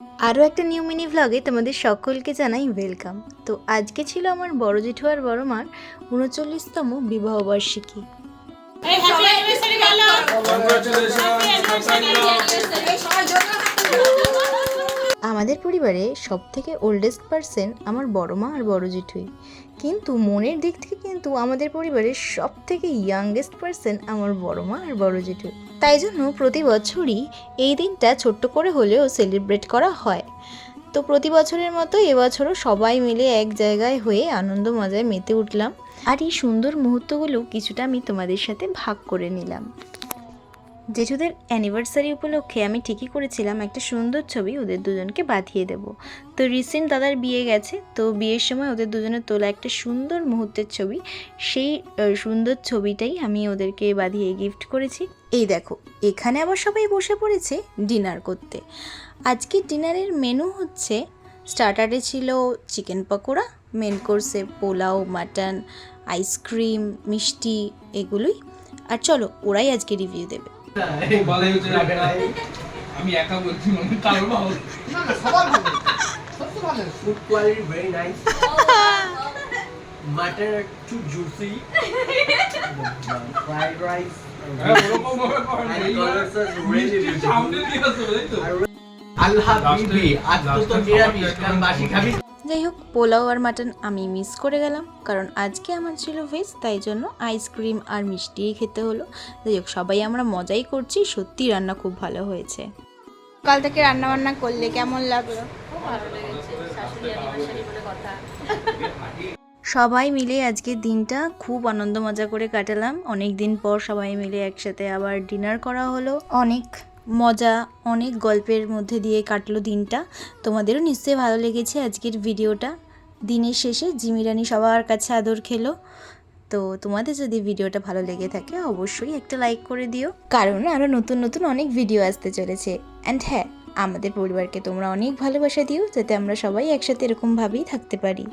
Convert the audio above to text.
আরও একটা new mini ভ্লগে তোমাদের সকলকে জানাই ওয়েলকাম। তো আজকে ছিল আমার বড় জেঠু আর বড় মার ৩৯তম বিবাহবার্ষিকী। আমাদের পরিবারে সবথেকে ওল্ডেস্ট পারসন আমার বড় মা আর বড় জেঠুই, কিন্তু মনের দিক থেকে কিন্তু আমাদের পরিবারের সবথেকে ইয়াংগেস্ট পারসন আমার বড় মা আর বড় জেঠু। তাই জন্য প্রতি বছরই এই দিনটা ছোট্ট করে হলেও সেলিব্রেট করা হয়। তো প্রতি বছরের মতো এবছরও সবাই মিলে এক জায়গায় হয়ে আনন্দ মজায় মেতে উঠলাম, আর এই সুন্দর মুহূর্তগুলো কিছুটা আমি তোমাদের সাথে ভাগ করে নিলাম। জেঠুদের অ্যানিভার্সারি উপলক্ষে আমি ঠিকই করেছিলাম একটা সুন্দর ছবি ওদের দুজনকে বাঁধিয়ে দেব। তো রিসেন্ট দাদার বিয়ে গেছে, তো বিয়ের সময় ওদের দুজনের তোলা একটা সুন্দর মুহূর্তের ছবি, সেই সুন্দর ছবিটাই আমি ওদেরকে বাঁধিয়ে গিফট করেছি। এই দেখো, এখানে আবার সবাই বসে পড়েছে ডিনার করতে। আজকে ডিনারের মেনু হচ্ছে, স্টার্টারে ছিল চিকেন পকোড়া, মেন কোর্সে পোলাও, মাটন, আইসক্রিম, মিষ্টি, এগুলোই। আর চলো ওরাই আজকে রিভিউ দেবে। আমি একা বলছি মানে কারো ভালো না না সবার ভালো সত্যি ভালো food quality very nice mutton too juicy fried rice ওরকম ভাবে করেন এই কালারস আর রিয়েলি সামনে দিয়ে আসো তাই তো আল্লাহ বিবি আজ তো নিরামিষ কারণ বাসি খাবি। যাই হোক, পোলাও আর মাটন আমি মিস করে গেলাম, কারণ আজকে আমার ছিল ভেজ, তাই জন্য আইসক্রিম আর মিষ্টিই খেতে হলো। যাই হোক, সবাই আমরা মজাই করছি, সত্যি রান্না খুব ভালো হয়েছে। কাল থেকে রান্না বান্না করলে কেমন লাগলো? সবাই মিলে আজকের দিনটা খুব আনন্দ মজা করে কাটালাম। অনেক দিন পর সবাই মিলে একসাথে আবার ডিনার করা হলো। অনেক মজা, অনেক গল্পের মধ্যে দিয়ে কাটলো দিনটা। তোমাদেরও নিশ্চয়ই ভালো লেগেছে আজকের ভিডিওটা। দিনের শেষে জিমি রানী সবার কাছে আদর খেলো। তো তোমাদের যদি ভিডিওটা ভালো লেগে থাকে অবশ্যই একটা লাইক করে দিও, কারণ আরও নতুন নতুন অনেক ভিডিও আসতে চলেছে। অ্যান্ড হ্যাঁ, আমাদের পরিবারকে তোমরা অনেক ভালোবাসা দিও, যাতে আমরা সবাই একসাথে এরকমভাবেই থাকতে পারি।